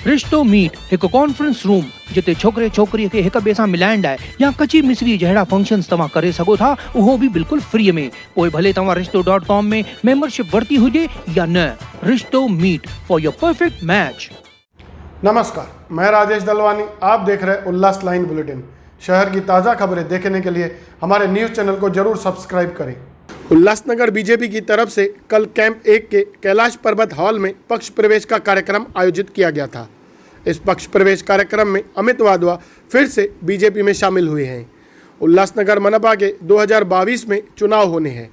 रिश्तो मीट एक conference room जिते छोकरे छोकरी के एक ॿिए सां मिलाइण लाइ या कची मिसरी जहिड़ा फंक्शन्स तव्हां करे सघो था, उहो भी बिल्कुल फ्री में। पोइ भले तव्हां रिश्तो.com में मेंबरशिप वरती हुजे या न। रिश्तो meet for your perfect match. नमस्कार, मैं राजेश दलवानी। आप देख रहे हैं उल्लास लाइन बुलेटिन। शहर की ताज़ा खबरें देखने के लिए हमारे न्यूज़ चैनल को जरूर सब्सक्राइब करें। उल्लासनगर बीजेपी की तरफ से कल कैंप 1 के कैलाश पर्वत हॉल में पक्ष प्रवेश का कार्यक्रम आयोजित किया गया था। इस पक्ष प्रवेश कार्यक्रम में अमित वाधवा फिर से बीजेपी में शामिल हुए हैं। उल्लासनगर मनपा के 2022 में चुनाव होने हैं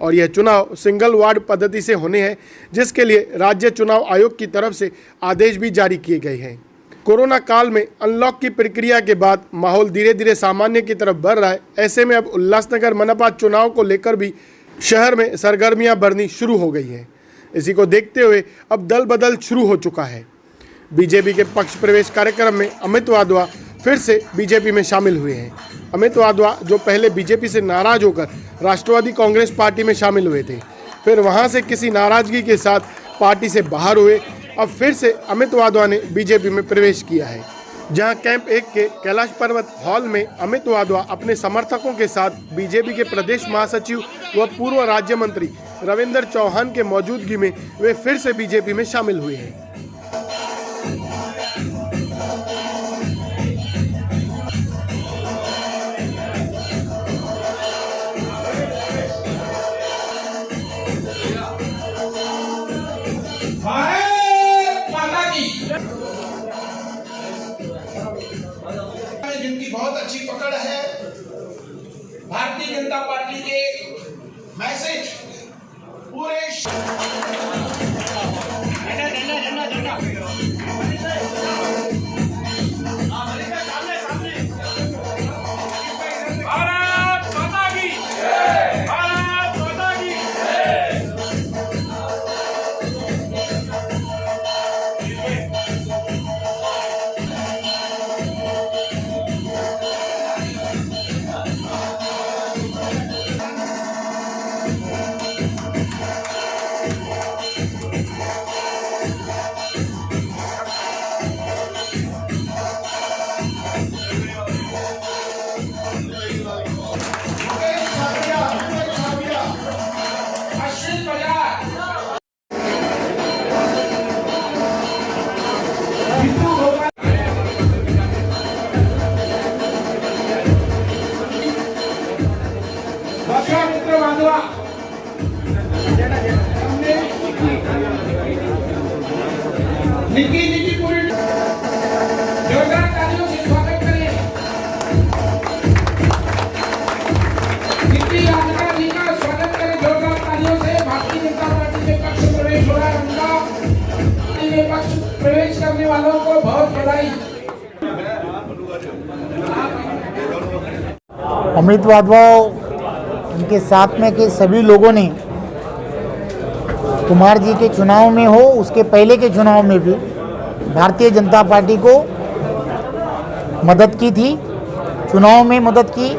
और यह चुनाव सिंगल वार्ड पद्धति से होने हैं, जिसके लिए राज्य चुनाव आयोग की तरफ से आदेश भी जारी किए गए हैं। कोरोना काल में अनलॉक की प्रक्रिया के बाद माहौल धीरे धीरे सामान्य की तरफ बढ़ रहा है। ऐसे में अब उल्लासनगर मनपा चुनाव को लेकर भी शहर में सरगर्मियां बढ़नी शुरू हो गई हैं। इसी को देखते हुए अब दल बदल शुरू हो चुका है। बीजेपी के पक्ष प्रवेश कार्यक्रम में अमित वाधवा फिर से बीजेपी में शामिल हुए हैं। अमित वाधवा जो पहले बीजेपी से नाराज होकर राष्ट्रवादी कांग्रेस पार्टी में शामिल हुए थे, फिर वहां से किसी नाराजगी के साथ पार्टी से बाहर हुए, अब फिर से अमित वाधवा ने बीजेपी में प्रवेश किया है। जहां कैंप 1 के कैलाश पर्वत हॉल में अमित वाधवा अपने समर्थकों के साथ बीजेपी के प्रदेश महासचिव व पूर्व राज्य मंत्री रविंद्र चौहान के मौजूदगी में वे फिर से बीजेपी में शामिल हुए हैं। जिनकी बहुत अच्छी पकड़ है, भारतीय जनता पार्टी के मैसेज पूरे भारत माता की जय, भारत माता की जय। निकी पूरी जोरदार तालियों से स्वागत करें। निकी आजका जी का स्वागत करें जोरदार तालियों से। भारतीय जनता पार्टी में पक्ष प्रवेश हो रहा है उनका। में पक्ष प्रवेश करने वालों को बहुत बधाई। अमित वाधवा उनके साथ में के सभी लोगों ने कुमार जी के चुनाव में हो, उसके पहले के चुनाव में भी भारतीय जनता पार्टी को मदद की थी। चुनाव में मदद की,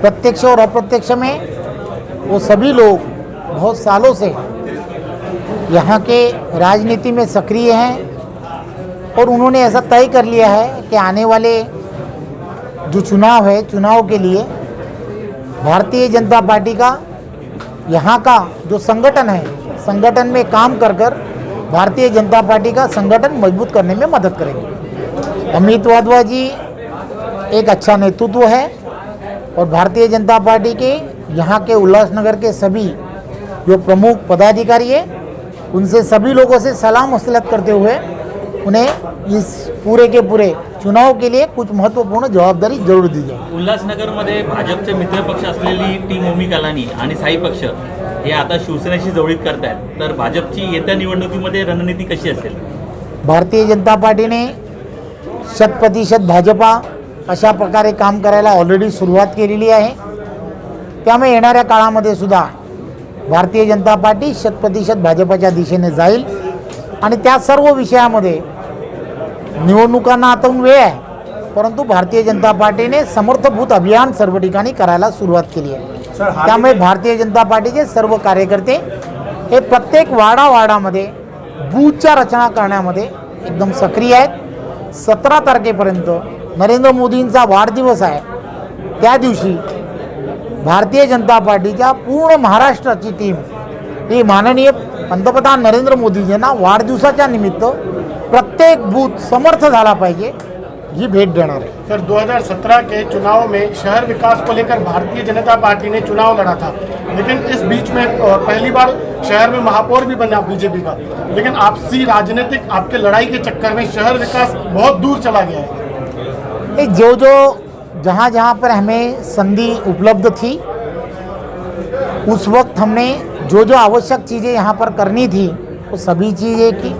प्रत्यक्ष और अप्रत्यक्ष में। वो सभी लोग बहुत सालों से यहाँ के राजनीति में सक्रिय हैं और उन्होंने ऐसा तय कर लिया है कि आने वाले जो चुनाव है, चुनाव के लिए भारतीय जनता पार्टी का यहाँ का जो संगठन है, संगठन में काम कर कर भारतीय जनता पार्टी का संगठन मजबूत करने में मदद करेंगे। अमित वाधवा जी एक अच्छा नेतृत्व है और भारतीय जनता पार्टी के यहाँ के उल्लासनगर के सभी जो प्रमुख पदाधिकारी है, उनसे सभी लोगों से सलाम मसलत करते हुए उन्हें इस पूरे के पूरे चुनाव के लिए कुछ महत्वपूर्ण जबाबदारी जरूर दी जाए। उल्हासनगरमध्ये भाजपचे मित्रपक्ष असलेली टीम ओमी कलानी आणि साई पक्ष हे आता शिवसेनेशी जवळीक करतायत, तर भाजपची येत्या निवडणुकीमध्ये रणनीती कशी असेल? भारतीय जनता पार्टीने 100% भाजपा अशा प्रकारे काम करायला ऑलरेडी सुरुवात केलेली आहे। त्यामुळे येणाऱ्या काळामध्ये सुद्धा भारतीय जनता पार्टी 100% भाजपाच्या दिशेने जाईल आणि त्या सर्व विषयामध्ये निवडणुकांना आता वेळ आहे, परंतु भारतीय जनता पार्टीने समर्थभूत अभियान सर्व ठिकाणी करायला सुरुवात केली आहे। त्यामुळे भारतीय जनता पार्टीचे सर्व कार्यकर्ते हे प्रत्येक वाडावाडामध्ये बूथच्या रचना करण्यामध्ये एकदम सक्रिय आहेत. 17 तारखेपर्यंत नरेंद्र मोदींचा वाढदिवस आहे. त्या दिवशी भारतीय जनता पार्टीच्या पूर्ण महाराष्ट्राची टीम ही माननीय पंतप्रधान नरेंद्र मोदीजींना वाढदिवसाच्या निमित्त प्रत्येक बूथ समर्थ झाला पाहिजे ही भेट देणार आहे. सर 2017 के चुनाव में शहर विकास को लेकर भारतीय जनता पार्टी ने चुनाव लड़ा था, लेकिन इस बीच में पहली बार शहर में महापौर भी बना बीजेपी का, लेकिन आपसी राजनीतिक आपके लड़ाई के चक्कर में शहर विकास बहुत दूर चला गया है. जो जहाँ जहाँ पर हमें संधि उपलब्ध थी उस वक्त हमने जो आवश्यक चीज़ें यहाँ पर करनी थी वो सभी चीज़ें की.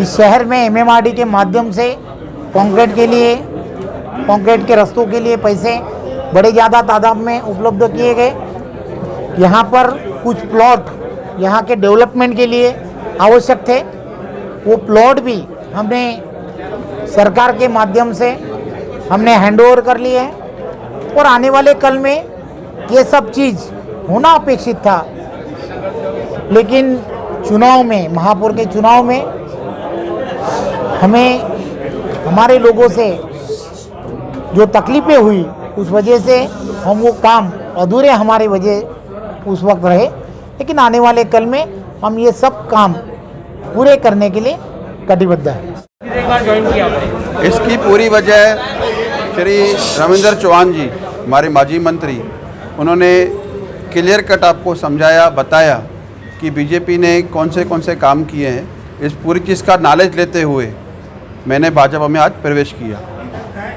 इस शहर में एमएमआरडी के माध्यम से कंक्रीट के रास्तों के लिए पैसे बड़े ज़्यादा तादाद में उपलब्ध किए गए. यहाँ पर कुछ प्लॉट यहाँ के डेवलपमेंट के लिए आवश्यक थे, वो प्लॉट भी हमने सरकार के माध्यम से हमने हैंडओवर कर लिए हैं. और आने वाले कल में ये सब चीज़ होना अपेक्षित था, लेकिन चुनाव में, महापौर के चुनाव में हमें हमारे लोगों से जो तकलीफ़ें हुई उस वजह से हम वो काम अधूरे हमारे वजह उस वक्त रहे. लेकिन आने वाले कल में हम ये सब काम पूरे करने के लिए कटिबद्ध हैं. इसकी पूरी वजह श्री रविंद्र चौहान जी, हमारे माजी मंत्री, उन्होंने क्लियर कट आपको समझाया, बताया कि बीजेपी ने कौन से काम किए हैं. इस पूरी चीज़ का नॉलेज लेते हुए मैंने भाजपा में आज प्रवेश किया.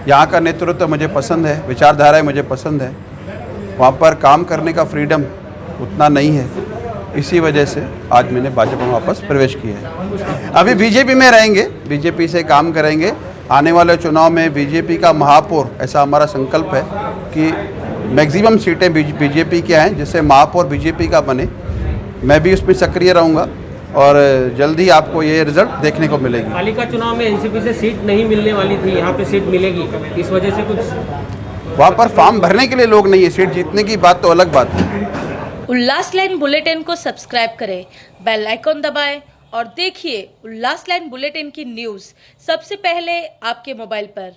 यहाँ का नेतृत्व मुझे पसंद है, विचारधाराएं मुझे पसंद है. वहाँ पर काम करने का फ्रीडम उतना नहीं है, इसी वजह से आज मैंने भाजपा में वापस प्रवेश किया है. अभी बीजेपी में रहेंगे, बीजेपी से काम करेंगे. आने वाले चुनाव में बीजेपी का महापौर, ऐसा हमारा संकल्प है कि मैक्सिमम सीटें बीजेपी के आएँ, जिससे महापौर बीजेपी का बने. मैं भी उसमें सक्रिय रहूँगा और जल्दी आपको ये रिजल्ट देखने को मिलेगी. पालिका चुनाव में एनसीपी से सीट नहीं मिलने वाली थी, यहाँ पे सीट मिलेगी, इस वजह से कुछ वहाँ पर फॉर्म भरने के लिए लोग नहीं है, सीट जीतने की बात तो अलग बात है. उल्लास लाइन बुलेटिन को सब्सक्राइब करें, बेल आइकॉन दबाएं और देखिए उल्लास लाइन बुलेटिन की न्यूज़ सबसे पहले आपके मोबाइल पर.